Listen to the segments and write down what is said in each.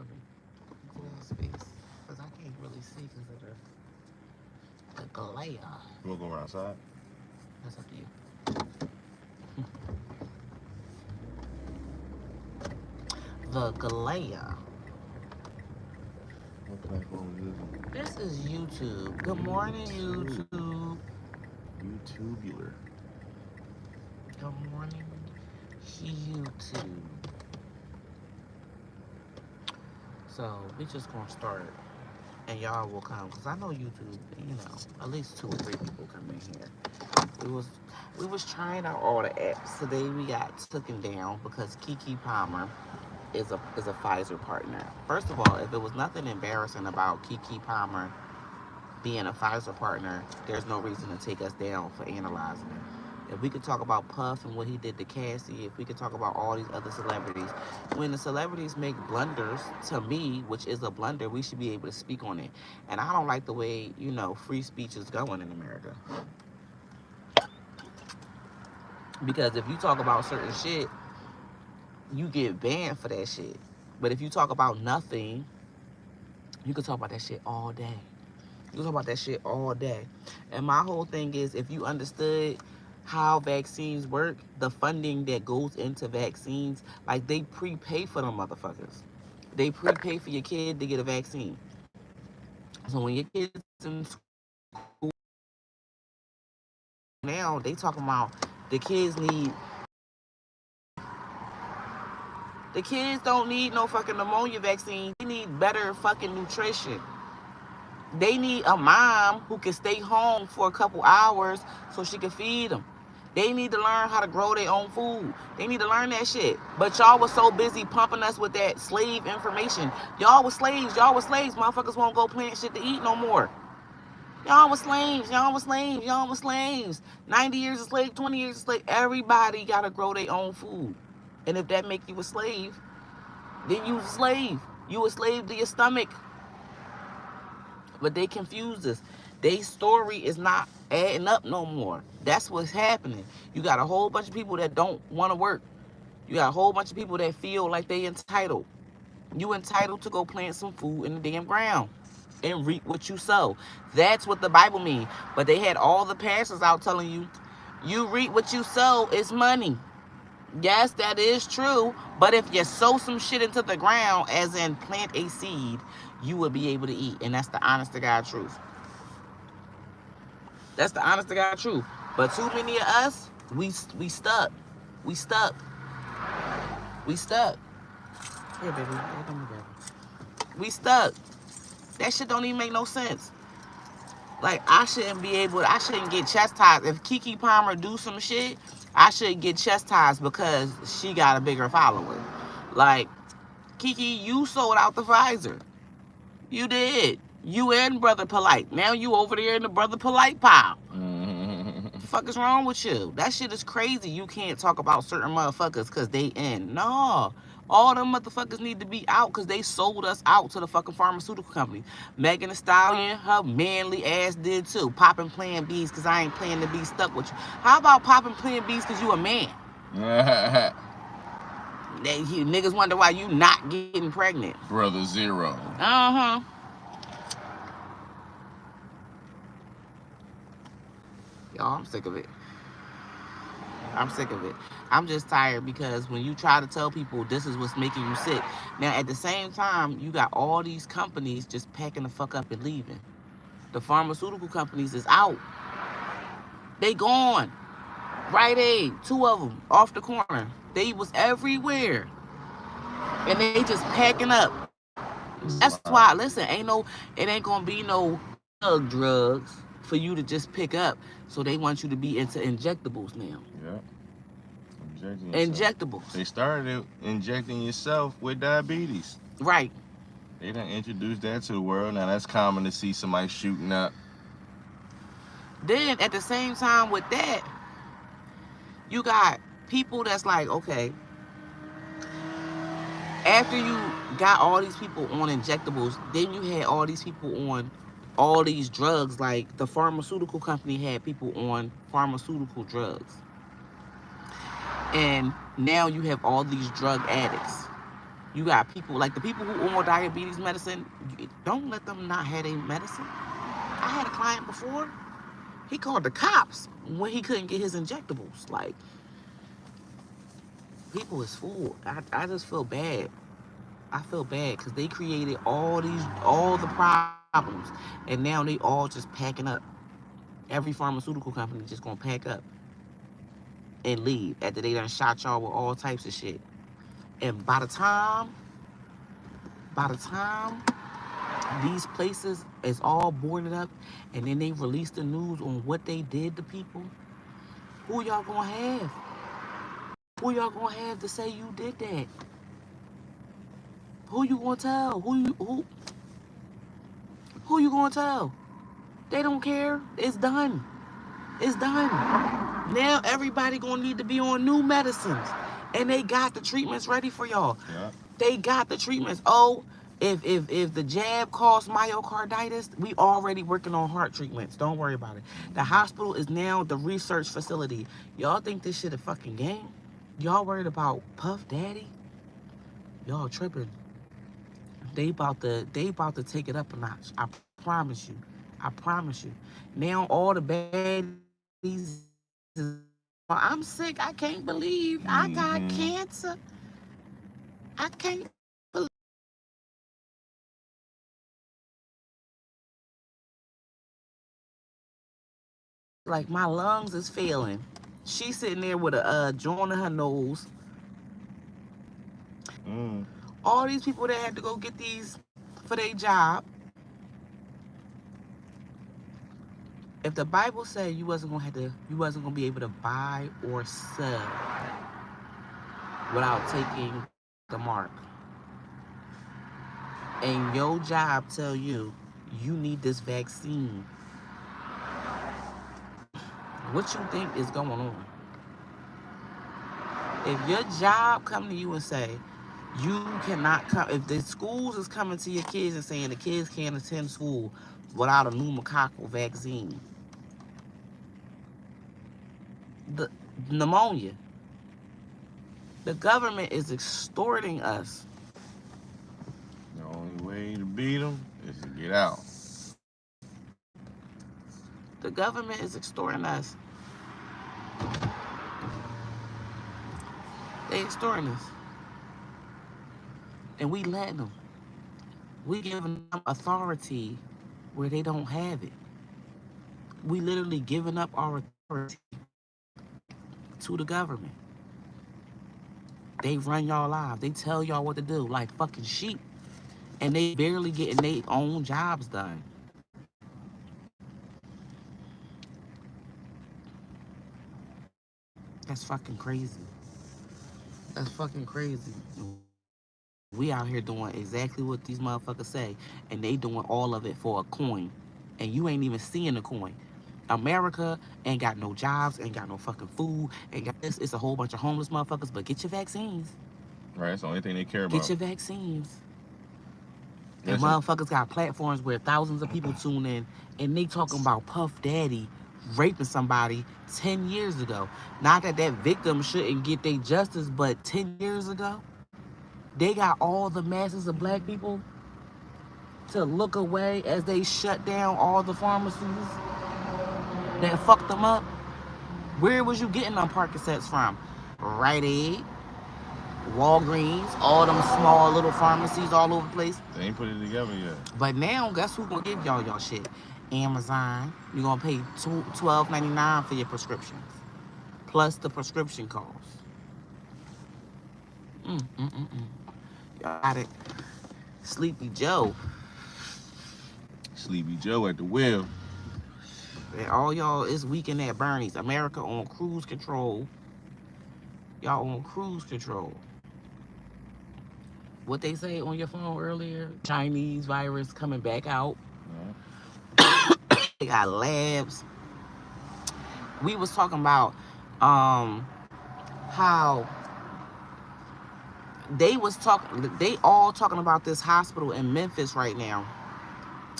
me. Go to that space. Because I can't really see because of the glare. You want to go outside? That's up to you. The glare. What platform is this? This is YouTube. Good morning, YouTube. YouTubular. Good morning, YouTube. So, we just gonna start. And y'all will come. Because I know YouTube, at least 2 or 3 people come in here. We was trying out all the apps. Today we got taken down because Keke Palmer is a Pfizer partner. First of all, if it was nothing embarrassing about Keke Palmer being a Pfizer partner, there's no reason to take us down for analyzing it. If we could talk about Puff and what he did to Cassie, if we could talk about all these other celebrities, when the celebrities make blunders, to me, which is a blunder, we should be able to speak on it. And I don't like the way, free speech is going in America. Because if you talk about certain shit, you get banned for that shit. But if you talk about nothing, you can talk about that shit all day. You can talk about that shit all day. And my whole thing is, if you understood how vaccines work, the funding that goes into vaccines, like they prepay for them motherfuckers. They prepay for your kid to get a vaccine. So when your kid's in school now, they talking about the kids don't need no fucking pneumonia vaccine. They need better fucking nutrition. They need a mom who can stay home for a couple hours so she can feed them. They need to learn how to grow their own food. They need to learn that shit. But y'all was so busy pumping us with that slave information. Y'all was slaves. Motherfuckers won't go plant shit to eat no more. Y'all was slaves. 90 years a slave, 20 years a slave. Everybody got to grow their own food. And if that make you a slave, then you a slave. You a slave to your stomach. But they confused us. Their story is not adding up no more. That's what's happening. You got a whole bunch of people that don't want to work. You got a whole bunch of people that feel like they entitled. You entitled to go plant some food in the damn ground and reap what you sow. That's what the Bible means. But they had all the pastors out telling you, you reap what you sow, it's money. Yes, that is true. But if you sow some shit into the ground, as in plant a seed, you will be able to eat. And that's the honest to God truth. That's the honest to God truth. But too many of us, we stuck. We stuck. Here, baby. We stuck. That shit don't even make no sense. Like, I shouldn't get chastised. If Keke Palmer do some shit, I should get chastised because she got a bigger following. Like, Keke, you sold out the Pfizer. You did. You and Brother Polite. Now you over there in the Brother Polite pile. What the fuck is wrong with you? That shit is crazy. You can't talk about certain motherfuckers because they in. No. All them motherfuckers need to be out because they sold us out to the fucking pharmaceutical company. Megan Thee Stallion, her manly ass did too. Popping Plan Bs because I ain't playing to be stuck with you. How about popping Plan Bs because you a man? Niggas wonder why you not getting pregnant. Brother Zero. Uh-huh. Y'all, I'm sick of it. I'm just tired because when you try to tell people this is what's making you sick, now at the same time, you got all these companies just packing the fuck up and leaving. The pharmaceutical companies is out. They gone. Rite Aid, 2 of them off the corner. They was everywhere. And they just packing up. That's why, listen, it ain't gonna be no drugs for you to just pick up. So they want you to be into injectables now. Yeah. Injectables. They started injecting yourself with diabetes. Right. They done introduced that to the world. Now that's common to see somebody shooting up. Then at the same time with that, you got people that's like, okay, after you got all these people on injectables, then you had all these people on all these drugs. Like the pharmaceutical company had people on pharmaceutical drugs. And now you have all these drug addicts. You got people like the people who on diabetes medicine. Don't let them not have their medicine. I had a client before. He called the cops when he couldn't get his injectables. Like, people is fooled. I just feel bad. I feel bad because they created all the problems, and now they all just packing up. Every pharmaceutical company just gonna pack up and leave after they done shot y'all with all types of shit. And by the time these places is all boarded up, and then they release the news on what they did to people, who y'all gonna have? Who y'all gonna have to say you did that? Who you gonna tell? Who you gonna tell? They don't care. It's done. It's done. Now everybody gonna need to be on new medicines, and they got the treatments ready for y'all. Yeah. They got the treatments. Oh, if the jab caused myocarditis, we already working on heart treatments. Don't worry about it. The hospital is now the research facility. Y'all think this shit a fucking game? Y'all worried about Puff Daddy? Y'all tripping. They about to take it up a notch. I promise you. I promise you. Now all the baddies is, I'm sick. I can't believe I got cancer. I can't believe. Like, my lungs is failing. She's sitting there with a joint in her nose. All these people that had to go get these for their job. If the Bible said you wasn't gonna be able to buy or sell without taking the mark, and your job tell you need this vaccine, what you think is going on? If your job come to you and say you cannot come, if the schools is coming to your kids and saying the kids can't attend school without a pneumococcal vaccine, the pneumonia, the government is extorting us. The only way to beat them is to get out. The government is extorting us. They extorting us. And we letting them. We giving them authority where they don't have it. We literally giving up our authority to the government. They run y'all lives. They tell y'all what to do like fucking sheep. And they barely getting their own jobs done. That's fucking crazy. That's fucking crazy. We out here doing exactly what these motherfuckers say, and they doing all of it for a coin. And you ain't even seeing the coin. America ain't got no jobs, ain't got no fucking food, ain't got this. It's a whole bunch of homeless motherfuckers, but get your vaccines. Right, that's the only thing they care about. Get your vaccines. And motherfuckers got platforms where thousands of people tune in, and they talking about Puff Daddy raping somebody 10 years ago. Not that that victim shouldn't get their justice, but 10 years ago, they got all the masses of black people to look away as they shut down all the pharmacies that fucked them up. Where was you getting them Percocets from? Rite Aid, Walgreens, all them small little pharmacies all over the place. They ain't put it together yet. But now, guess who gonna give y'all shit? Amazon. You're gonna pay $12.99 for your prescriptions, plus the prescription costs. Y'all got it. Sleepy Joe. Sleepy Joe at the wheel. And all y'all is weekend at Bernie's. America on cruise control. Y'all on cruise control. What they say on your phone earlier? Chinese virus coming back out. They got labs. We was talking about how they all talking about this hospital in Memphis right now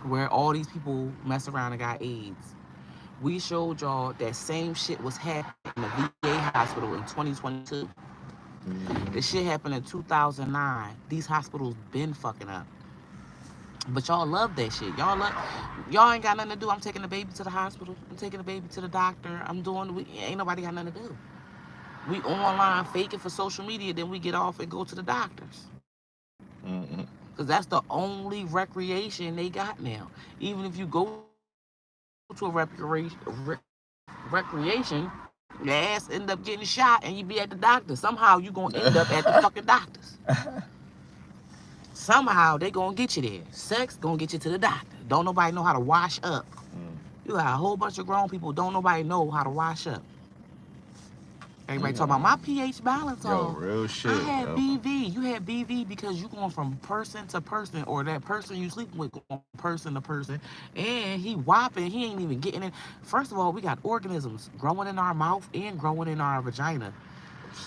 where all these people mess around and got AIDS. We showed y'all that same shit was happening in the VA hospital in 2022. This shit happened in 2009. These hospitals been fucking up. But y'all love that shit. Y'all ain't got nothing to do. I'm taking the baby to the hospital. I'm taking the baby to the doctor. Ain't nobody got nothing to do. We online faking for social media, then we get off and go to the doctors. Because that's the only recreation they got now. Even if you go to a recreation, your ass end up getting shot and you be at the doctor. Somehow you gonna end up at the fucking doctors. Somehow they gonna get you there. Sex gonna get you to the doctor. Don't nobody know how to wash up. You got a whole bunch of grown people, don't nobody know how to wash up. Everybody talking about my pH balance off. Real shit. I had BV. You had BV because you going from person to person, or that person you sleeping with going from person to person, and he whopping. He ain't even getting it. First of all, we got organisms growing in our mouth and growing in our vagina.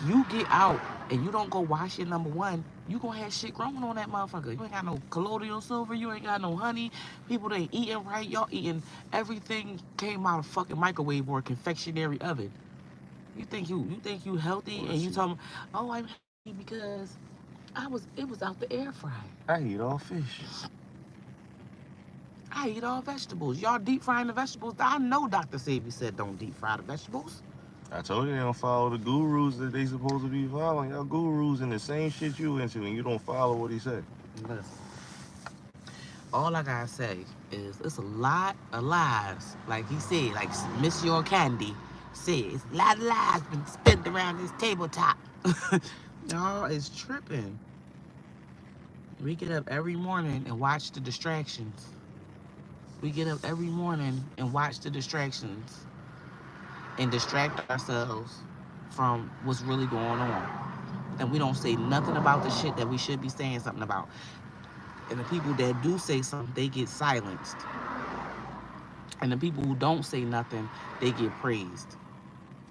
You get out and you don't go wash your number one, you gonna have shit growing on that motherfucker. You ain't got no colloidal silver, you ain't got no honey. People ain't eating right. Y'all eating everything came out of fucking microwave or a confectionery oven. You think you healthy and you talking, oh, I'm healthy because it was out the air fryer. I eat all fish. I eat all vegetables. Y'all deep frying the vegetables. I know Dr. Sabi said don't deep fry the vegetables. I told you they don't follow the gurus that they supposed to be following. Y'all gurus in the same shit you into and you don't follow what he said. Listen. All I gotta say is it's a lot of lies. Like he said, like Miss Your Candy said, it's a lot of lies been spent around this tabletop. Y'all is tripping. We get up every morning and watch the distractions. We get up every morning and watch the distractions and distract ourselves from what's really going on. And we don't say nothing about the shit that we should be saying something about. And the people that do say something, they get silenced. And the people who don't say nothing, they get praised.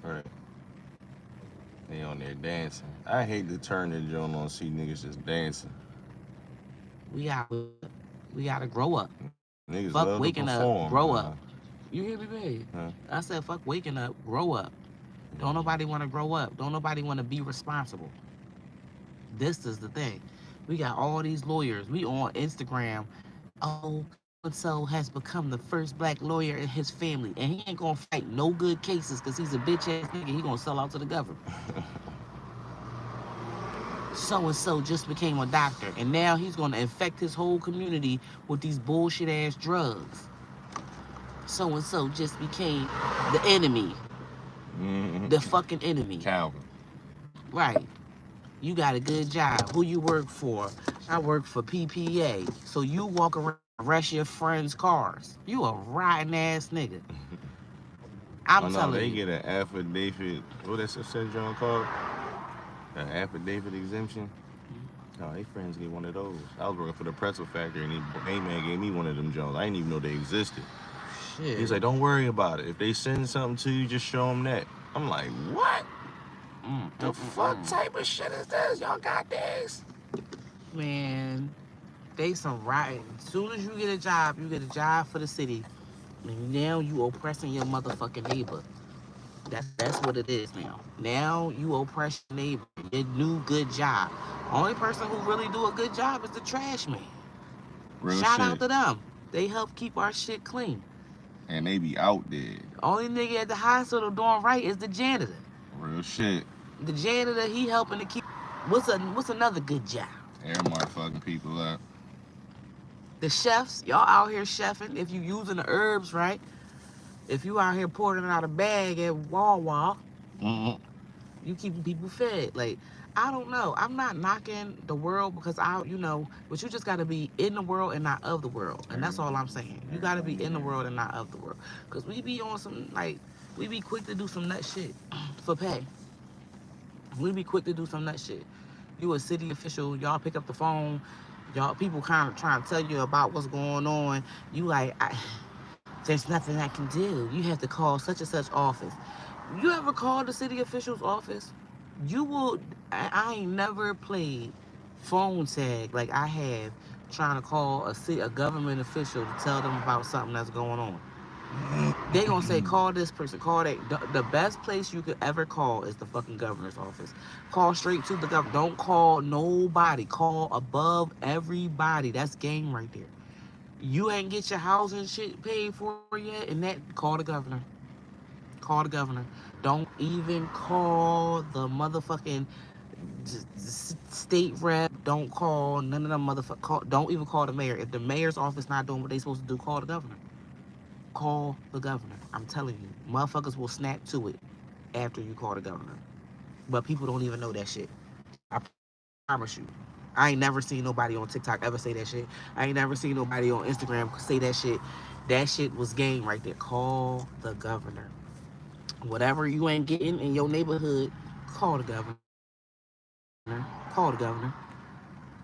Right. They on there dancing. I hate to turn the joint on and see niggas just dancing. We gotta grow up. Niggas fuck love waking to perform, up, grow up. You hear me, babe? Huh? I said, fuck waking up, grow up. Don't nobody want to grow up. Don't nobody want to be responsible. This is the thing. We got all these lawyers. We on Instagram. Oh, so has become the first black lawyer in his family, and he ain't gonna fight no good cases because he's a bitch ass nigga. He gonna sell out to the government. So and so just became a doctor, and now he's gonna infect his whole community with these bullshit ass drugs. So and so just became the enemy, the fucking enemy. Calvin. Right. You got a good job. Who you work for? I work for PPA. So you walk around and rush your friends' cars. You a rotten ass nigga. I'm telling they you. get an affidavit. What that said John called? An affidavit exemption. No, they friends get one of those. I was working for the pretzel factory and they man gave me one of them Jones. I didn't even know they existed. Shit. He's like, don't worry about it. If they send something to you, just show them that. I'm like, what? The fuck type of shit is this? Y'all got this? Man, they some rotten. As soon as you get a job for the city. And now you oppressing your motherfucking neighbor. That's what it is now. Now you oppress your neighbor. Your new good job. Only person who really do a good job is the trash man. Real Shout shit. out to them. They help keep our shit clean. And they be out there. Only nigga at the hospital doing right is the janitor. Real shit. The janitor, he helping to keep. What's another good job? Everybody fucking people up. The chefs, y'all out here chefing. If you using the herbs right, if you out here pouring it out a bag at Wawa, you keeping people fed. Like, I don't know. I'm not knocking the world because but you just got to be in the world and not of the world. And that's all I'm saying. You got to be in the world and not of the world. Because we be on some, we be quick to do some nut shit for pay. We be quick to do some nut shit. You a city official, y'all pick up the phone, y'all people kind of trying to tell you about what's going on. You like, there's nothing I can do. You have to call such and such office. You ever called the city official's office? You will. I ain't never played phone tag like I have trying to call a government official to tell them about something that's going on. They gonna say, call this person, call that. The best place you could ever call is the fucking governor's office. Call straight to the governor. Don't call nobody. Call above everybody. That's game right there. You ain't get your housing shit paid for yet, and that, call the governor. Call the governor. Don't even call the motherfucking state rep. Don't call none of them motherfuckers. Don't even call the mayor. If the mayor's office not doing what they supposed to do, call the governor. Call the governor. I'm telling you, motherfuckers will snap to it after you call the governor. But people don't even know that shit. I promise you. I ain't never seen nobody on TikTok ever say that shit. I ain't never seen nobody on Instagram say that shit. That shit was game right there. Call the governor. Whatever you ain't getting in your neighborhood, call the governor. Call the governor.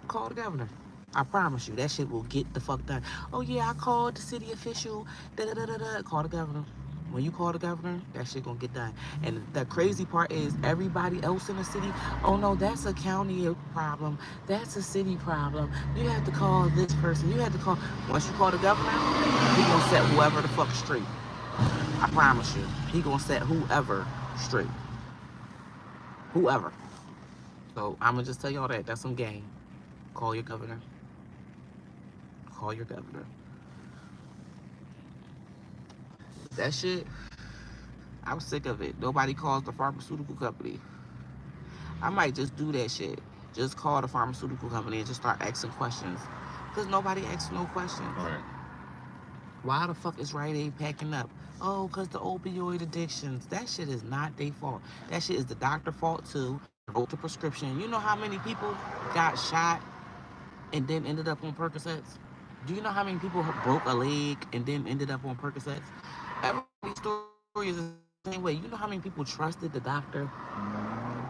Call the governor. I promise you, that shit will get the fuck done. Oh yeah, I called the city official. Da da da da da. Call the governor. When you call the governor, that shit gonna get done. And the crazy part is everybody else in the city, oh no, that's a county problem. That's a city problem. You have to call this person. You have to call. Once you call the governor, he gonna set whoever the fuck straight. I promise you. He gonna set whoever straight. Whoever. So I'm gonna just tell y'all that. That's some game. Call your governor. Call your governor. That shit, I'm sick of it. Nobody calls the pharmaceutical company. I might just do that shit. Just call the pharmaceutical company and just start asking questions. Because nobody asks no questions. Right. Why the fuck is Rite Aid packing up? Oh, because the opioid addictions. That shit is not their fault. That shit is the doctor's fault too. Wrote the prescription. You know how many people got shot and then ended up on Percocets? Do you know how many people broke a leg and then ended up on Percocets? Every story is the same way. You know how many people trusted the doctor,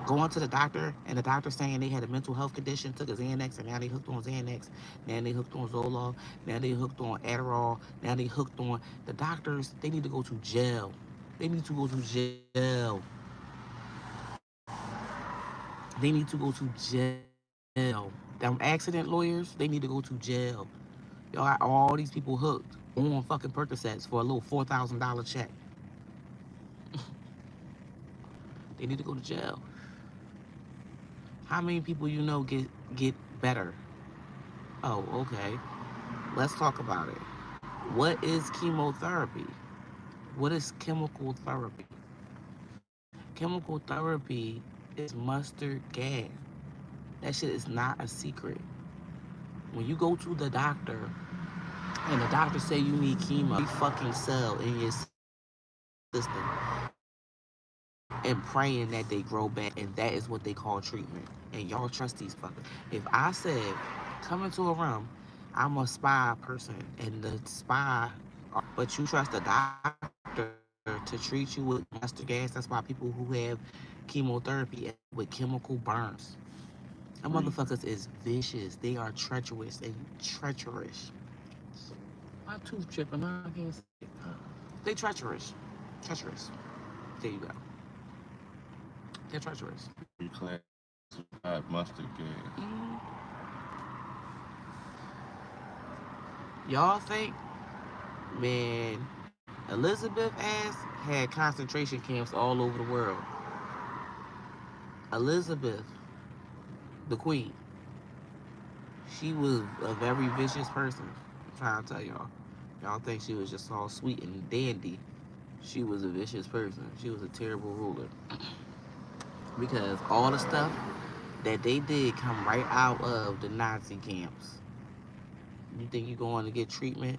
going to the doctor, and the doctor saying they had a mental health condition, took a Xanax, and now they hooked on Xanax, now they hooked on Zoloft, now they hooked on Adderall, now they hooked on the doctors. They need to go to jail. They need to go to jail. They need to go to jail. Them accident lawyers, they need to go to jail. Y'all got all these people hooked on fucking Percocets for a little $4,000 check. They need to go to jail. How many people you know get better? Oh, okay. Let's talk about it. What is chemotherapy? What is chemical therapy? Chemical therapy is mustard gas. That shit is not a secret. When you go to the doctor and the doctor say you need chemo, every fucking cell in your system and praying that they grow back, and that is what they call treatment. And y'all trust these fuckers. If I said, come into a room, I'm a spy person, and the spy, but you trust the doctor to treat you with mustard gas. That's why people who have chemotherapy with chemical burns. Them motherfuckers is vicious. They are treacherous and treacherous. My tooth chipping. I can't say it. They treacherous. Treacherous. There you go. They're treacherous. Reclassified mustard gas. Y'all think, man, Elizabeth ass had concentration camps all over the world. Elizabeth, the queen, she was a very vicious person. I'm trying to tell y'all. Y'all think she was just all sweet and dandy. She was a vicious person. She was a terrible ruler. Because all the stuff that they did come right out of the Nazi camps. You think you're going to get treatment?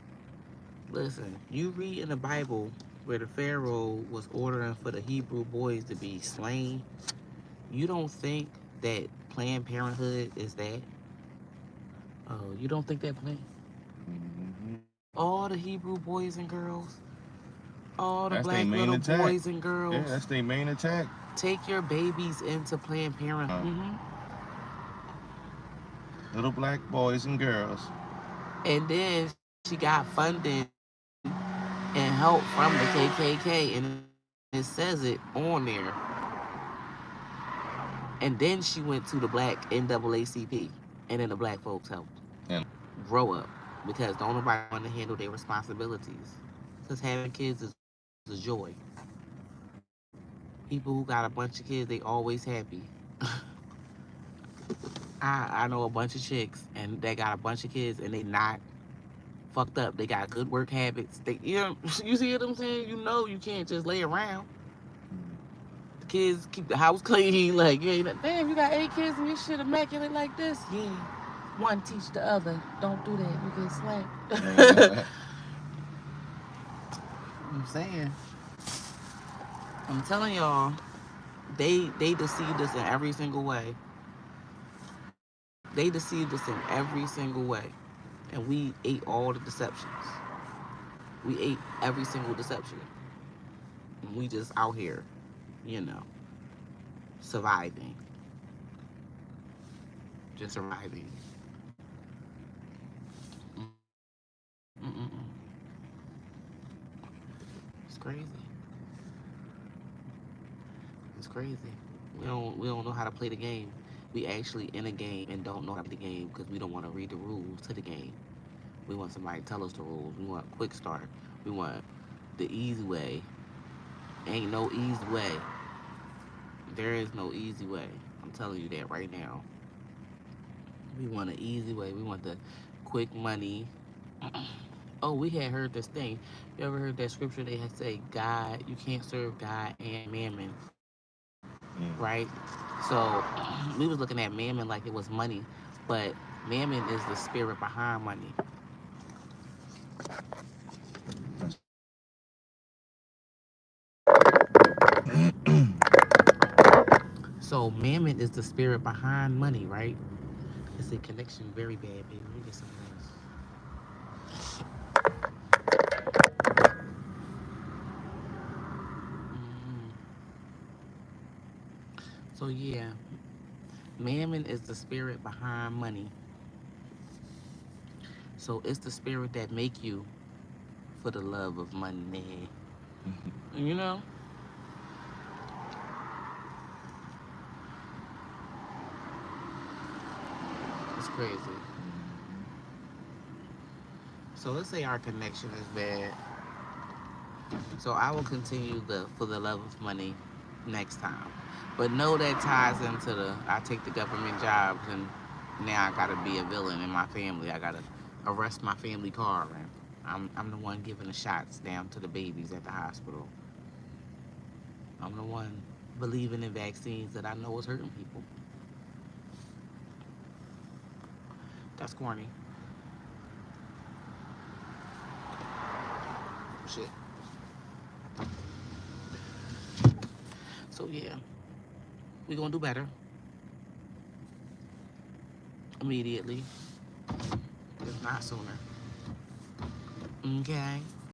Listen, you read in the Bible where the Pharaoh was ordering for the Hebrew boys to be slain. You don't think that Planned Parenthood is that? Oh, you don't think that all the Hebrew boys and girls, all the That's black little boys and girls. Yeah, that's their main attack. Take your babies into Planned Parenthood. Little black boys and girls. And then she got funding and help from the KKK, and it says it on there. And then she went to the black NAACP, and then the black folks helped Yeah. grow up because don't nobody want to handle their responsibilities. Because having kids is a joy. People who got a bunch of kids, they always happy. I know a bunch of chicks and they got a bunch of kids and they not fucked up. They got good work habits. They, you know, you see what I'm saying? You know you can't just lay around. The kids keep the house clean. Like, you ain't, damn, you got 8 kids and your shit immaculate like this? Yeah. One teach the other. Don't do that. You get slapped. I'm saying. I'm telling y'all, they deceived us in every single way. They deceived us in every single way. And we ate all the deceptions. We ate every single deception. And we just out here, you know, surviving. Just surviving. Mm-mm-mm. It's crazy. It's crazy. We don't know how to play the game. We actually in a game and don't know how to play the game because we don't want to read the rules to the game. We want somebody to tell us the rules. We want a quick start. We want the easy way. Ain't no easy way. There is no easy way. I'm telling you that right now. We want an easy way. We want the quick money. Oh, we had heard this thing. You ever heard that scripture? They had say, God, you can't serve God and mammon, right? So we was looking at mammon like it was money, but mammon is the spirit behind money. So mammon is the spirit behind money, right? It's a connection very bad, baby. Let me get some of this. Mhm. So yeah, mammon is the spirit behind money. So it's the spirit that make you for the love of money. You know? It's crazy. So let's say our connection is bad. So I will continue the for the love of money next time. But know that ties into the I take the government jobs and now I gotta be a villain in my family. I gotta arrest my family car and I'm the one giving the shots down to the babies at the hospital. I'm the one believing in vaccines that I know is hurting people. That's corny. Shit. So yeah, we gonna do better immediately, if not sooner. Okay.